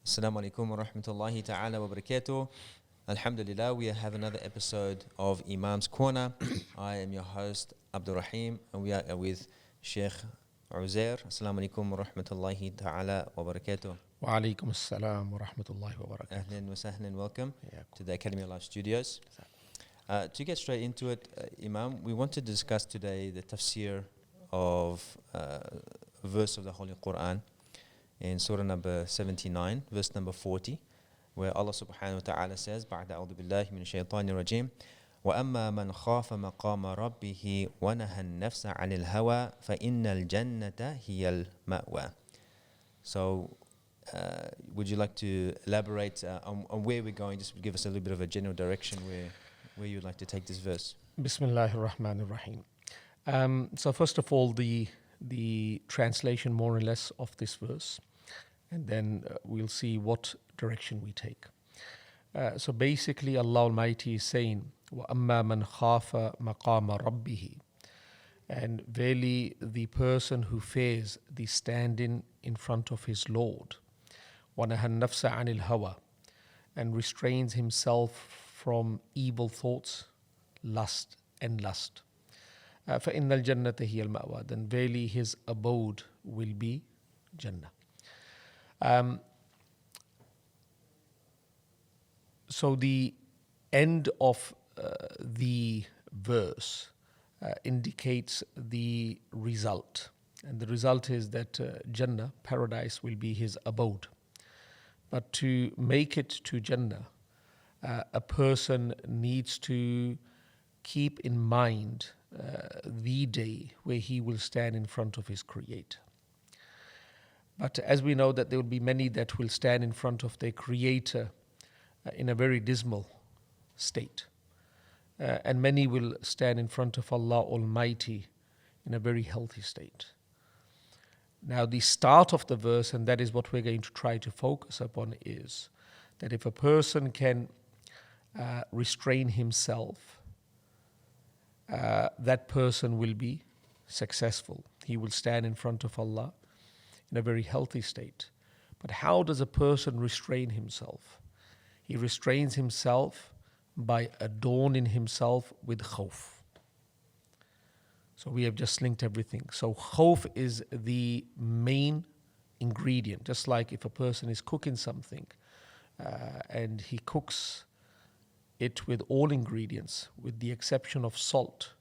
Assalamu alaikum wa rahmatullahi ta'ala wa barakatuh. Alhamdulillah, we have another episode of Imam's Corner. I am your host, AbdurRaheem, and we are with Sheikh Uzair. Assalamu alaikum wa rahmatullahi ta'ala wa barakatuh. Wa alaikum assalam wa rahmatullahi wa barakatuh. Ahlan wa sahlan, welcome to the Academy of Life Studios. To get straight into it, Imam, we want to discuss today the tafseer of a verse of the Holy Quran in Surah number 79, verse number 40, where Allah subhanahu wa ta'ala says, بَعْدَ أَعُوذُ بِاللَّهِ مِنَ الشَّيْطَانِ الرَّجِيمِ وَأَمَّا مَنْ خَافَ مَقَامَ رَبِّهِ وَنَهَى النَّفْسَ عَنِ الْهَوَى فَإِنَّ الْجَنَّةَ هِيَ الْمَأْوَى. So, would you like to elaborate on where we're going? Just give us a little bit of a general direction where you'd like to take this verse. Bismillahir Rahmanir Rahim. So first of all, the translation more or less of this verse, and then we'll see what direction we take. So basically, Allah Almighty is saying, وَأَمَّا مَنْ خَافَ مَقَامَ رَبِّهِ, and verily the person who fears the standing in front of his Lord, وَنَهَى النَّفْسَ عَنِ الْهَوَى, and restrains himself from evil thoughts, lust. فَإِنَّ الْجَنَّةَ هِيَ الْمَأْوَى, then verily his abode will be Jannah. So the end of the verse indicates the result. And the result is that Jannah, paradise, will be his abode. But to make it to Jannah, a person needs to keep in mind the day where he will stand in front of his Creator. But as we know that there will be many that will stand in front of their Creator in a very dismal state. And many will stand in front of Allah Almighty in a very healthy state. Now the start of the verse, and that is what we're going to try to focus upon, is that if a person can restrain himself, that person will be successful. He will stand in front of Allah in a very healthy state. But how does a person restrain himself? He restrains himself by adorning himself with khawf. So we have just linked everything. So khawf is the main ingredient. Just like if a person is cooking something and he cooks it with all ingredients, with the exception of salt,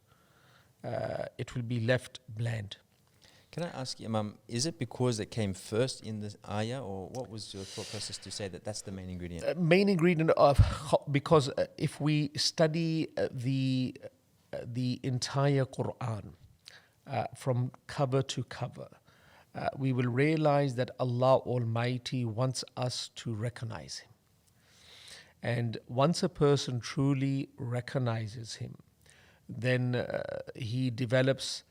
it will be left bland. Can I ask you, Imam, is it because it came first in the ayah, or what was your thought process to say that that's the main ingredient? Main ingredient of because if we study the entire Quran from cover to cover, we will realize that Allah Almighty wants us to recognize Him. And once a person truly recognizes Him, then he develops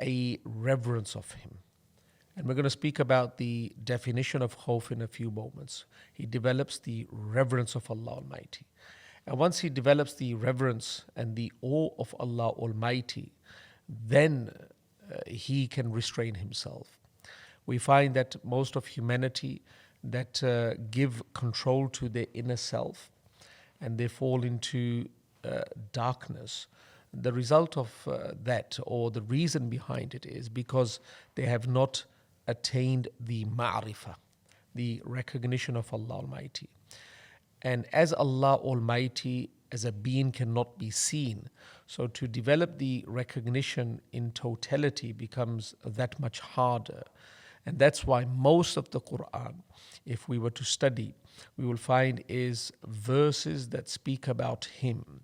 a reverence of Him. And we're going to speak about the definition of khawf in a few moments. He develops the reverence of Allah Almighty. And once he develops the reverence and the awe of Allah Almighty, then he can restrain himself. We find that most of humanity that give control to their inner self and they fall into darkness, the result of that, or the reason behind it, is because they have not attained the ma'rifah, the recognition of Allah Almighty. And as Allah Almighty as a being cannot be seen, so to develop the recognition in totality becomes that much harder. And that's why most of the Quran, if we were to study, we will find is verses that speak about Him.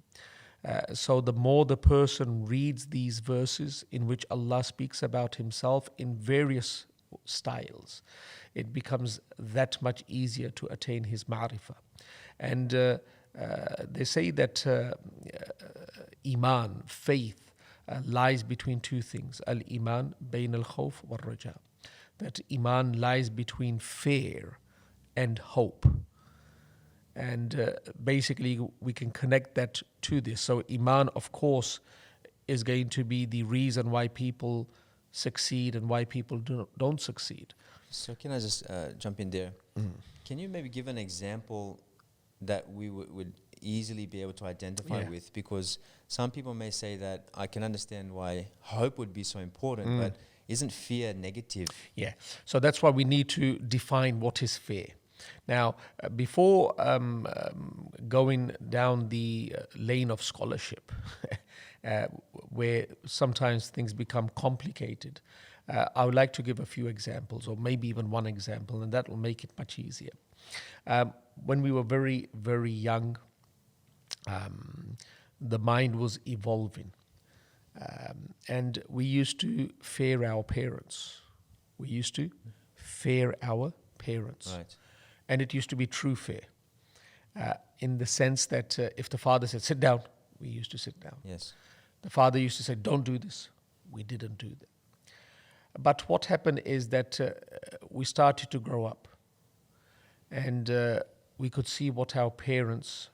So the more the person reads these verses in which Allah speaks about Himself in various styles, it becomes that much easier to attain His ma'rifah. And they say that iman, faith, lies between two things. Al-iman bayn al-khawf wal-raja. That iman lies between fear and hope. And basically we can connect that to this. So iman, of course, is going to be the reason why people succeed and why people don't succeed. So can I just jump in there? Can you maybe give an example that we would easily be able to identify with? Because some people may say that I can understand why hope would be so important, but isn't fear negative? Yeah. So that's why we need to define what is fear. Now, before going down the lane of scholarship, where sometimes things become complicated, I would like to give a few examples, or maybe even one example, and that will make it much easier. When we were very, very young, the mind was evolving. And we used to fear our parents. We used to fear our parents. Right. And it used to be true fear, in the sense that if the father said, sit down, we used to sit down. Yes. The father used to say, don't do this. We didn't do that. But what happened is that we started to grow up. And we could see what our parents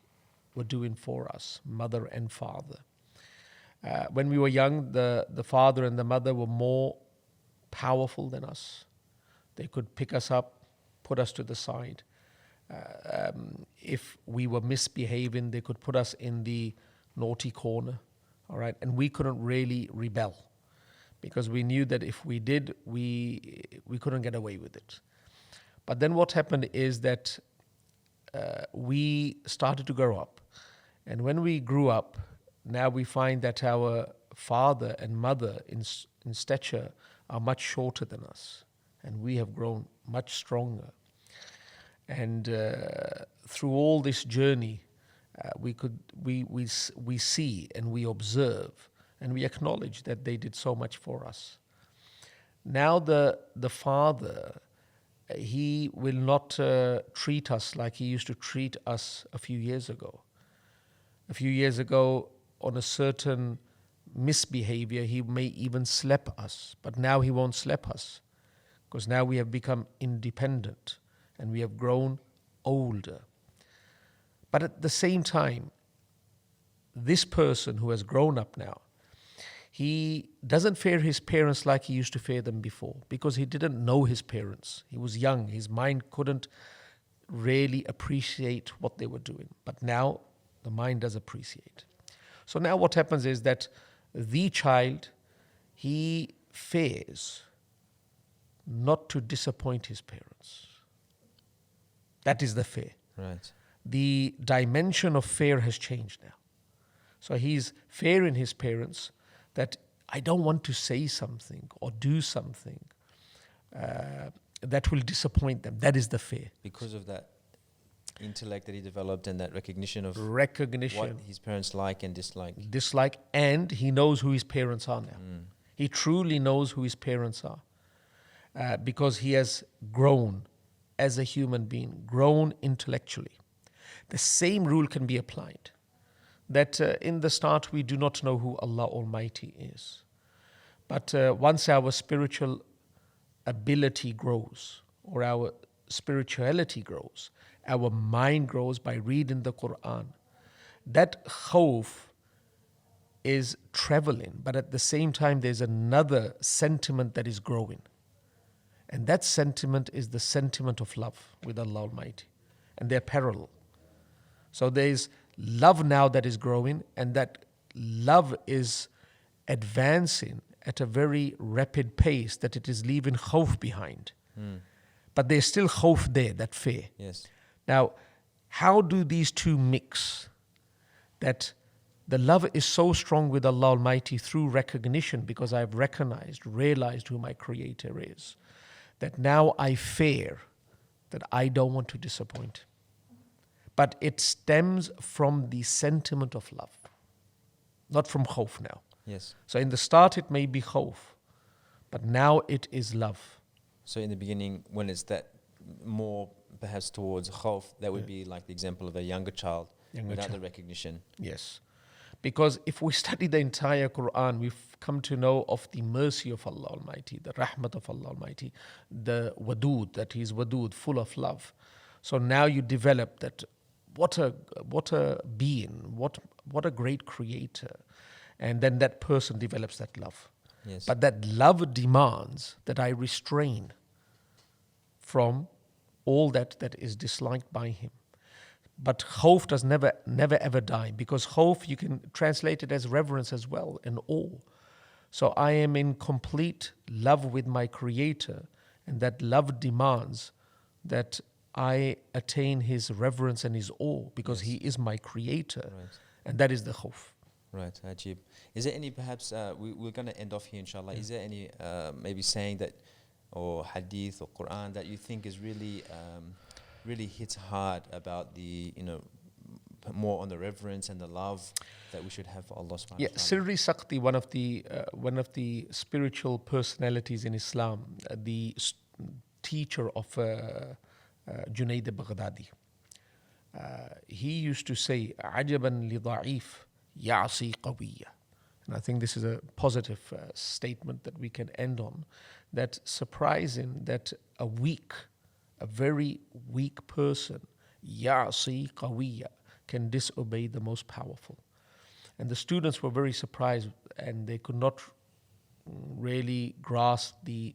were doing for us, mother and father. When we were young, the father and the mother were more powerful than us. They could pick us up, put us to the side. If we were misbehaving, they could put us in the naughty corner, all right? And we couldn't really rebel because we knew that if we did, we couldn't get away with it. But then what happened is that we started to grow up. And when we grew up, now we find that our father and mother in stature are much shorter than us. And we have grown much stronger. And through all this journey, we see and we observe and we acknowledge that they did so much for us. Now the father, he will not treat us like he used to treat us a few years ago. A few years ago, on a certain misbehavior, he may even slap us. But now he won't slap us because now we have become independent and we have grown older. But at the same time, this person who has grown up now, he doesn't fear his parents like he used to fear them before because he didn't know his parents. He was young. His mind couldn't really appreciate what they were doing. But now the mind does appreciate. So now what happens is that the child, he fears not to disappoint his parents. That is the fear. Right. The dimension of fear has changed now. So he's fearing his parents that I don't want to say something or do something that will disappoint them. That is the fear. Because of that intellect that he developed and that recognition of Recognition. what his parents like and dislike. Dislike, and he knows who his parents are now. He truly knows who his parents are because he has grown as a human being, grown intellectually. The same rule can be applied. That in the start we do not know who Allah Almighty is. But once our spiritual ability grows or our spirituality grows, our mind grows by reading the Quran, that khawf is traveling, but at the same time there's another sentiment that is growing. And that sentiment is the sentiment of love with Allah Almighty. And they're parallel. So there's love now that is growing, and that love is advancing at a very rapid pace that it is leaving khawf behind. But there's still khawf there, that fear. Yes. Now, how do these two mix? That the love is so strong with Allah Almighty through recognition, because I've realized who my Creator is, that now I fear that I don't want to disappoint. But it stems from the sentiment of love, not from khawf now. Yes. So in the start it may be khawf, but now it is love. So in the beginning, when it's that more perhaps towards khawf, that would be like the example of a younger child without the recognition. Yes. Because if we study the entire Quran, we've come to know of the mercy of Allah Almighty, the rahmat of Allah Almighty, the wadud, that He is wadud, full of love. So now you develop that, what a being, what a great creator. And then that person develops that love. Yes. But that love demands that I restrain. from all that is disliked by him. But khawf does never ever die, because khawf, you can translate it as reverence as well, and awe. So I am in complete love with my Creator, and that love demands that I attain His reverence and His awe, because He is my Creator, and that is the khawf. Right, Ajib. Is there any, perhaps, we're going to end off here, inshallah. Is there any maybe saying that, or hadith or Quran, that you think is really hits hard about the, more on the reverence and the love that we should have for Allah subhanahu wa ta'ala? Sirri Sakti, one of the spiritual personalities in Islam, the teacher of Junaid al-Baghdadi, he used to say, "Ajaban li da'if ya'si qawiyya." And I think this is a positive statement that we can end on. That surprising that a very weak person, ya'si qawiyya, can disobey the most powerful. And the students were very surprised, and they could not really grasp the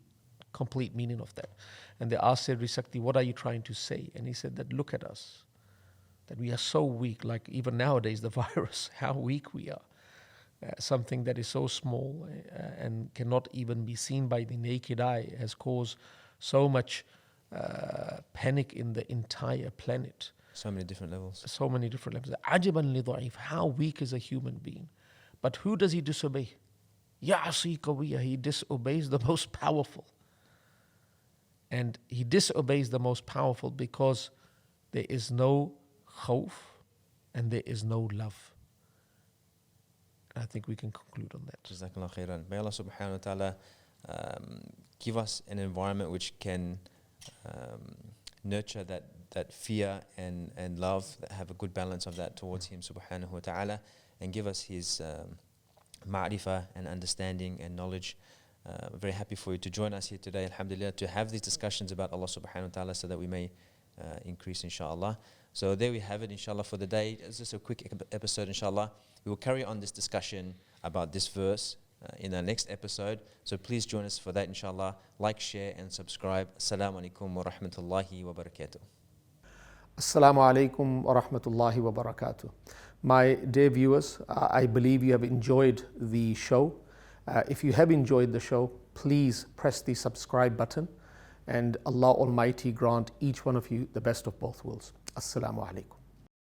complete meaning of that. And they asked Sirri Sakti, "What are you trying to say?" And he said that, "Look at us, that we are so weak, like even nowadays the virus, how weak we are. Something that is so small and cannot even be seen by the naked eye has caused so much panic in the entire planet." So many different levels. Ajaban li da'if, how weak is a human being. But who does he disobey? Ya'si qawiyya, he disobeys the most powerful. And he disobeys the most powerful because there is no khawf and there is no love. I think we can conclude on that. Jazakallah khairan. May Allah subhanahu wa ta'ala give us an environment which can nurture that fear and love, that have a good balance of that towards Him subhanahu wa ta'ala, and give us His ma'rifah and understanding and knowledge. Very happy for you to join us here today, alhamdulillah, to have these discussions about Allah subhanahu wa ta'ala, so that we may increase, inshallah. So there we have it, inshallah, for the day. It's just a quick episode, inshallah. We will carry on this discussion about this verse in our next episode. So please join us for that, inshallah. Like, share and subscribe. Assalamu alaikum wa rahmatullahi wa barakatuh. Assalamu alaikum wa rahmatullahi wa barakatuh. My dear viewers, I believe you have enjoyed the show. If you have enjoyed the show, please press the subscribe button, and Allah Almighty grant each one of you the best of both worlds. Assalamu alaikum.